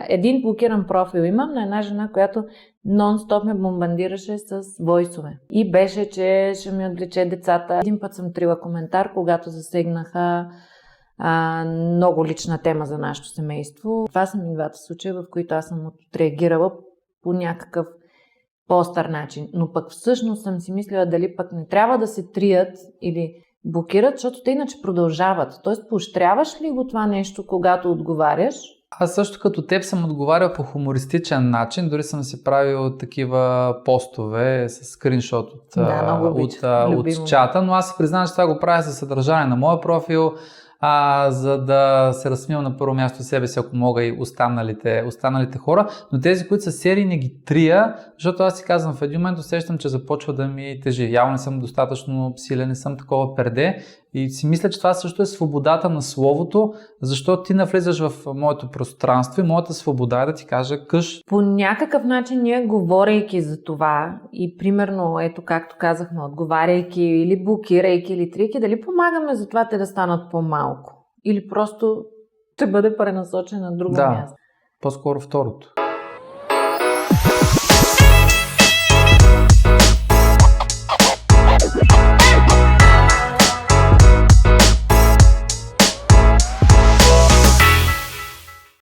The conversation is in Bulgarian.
Един блокиран профил имам на една жена, която нон-стоп ме бомбандираше с войсове. И беше, че ще ми отвлече децата. Един път съм трила коментар, когато засегнаха много лична тема за нашето семейство. Това са ми двата случая, в които аз съм отреагирала по някакъв по-стар начин. Но пък всъщност съм си мислила дали пък не трябва да се трият или блокират, защото те иначе продължават. Тоест, поощряваш ли го това нещо, когато отговаряш? Аз също като теб съм отговарял по хумористичен начин, дори съм си правил такива постове с скриншот от чата, но аз си признавам, че това го правя за съдържание на моя профил, за да се разсмивам на първо място себе си, ако мога и останалите хора, но тези, които са серии, не ги трия, защото аз си казвам, в един момент усещам, че започва да ми тежи. Явно не съм достатъчно силен, не съм такова перде и си мисля, че това също е свободата на словото, защото ти навлизаш в моето пространство и моята свобода е да ти кажа къш. По някакъв начин ние, говорейки за това и примерно, ето както казахме, отговаряйки или блокирайки или трийки, дали помагаме за това те да станат по-малко? Или просто ще бъде пренасочен на друго място? По-скоро второто.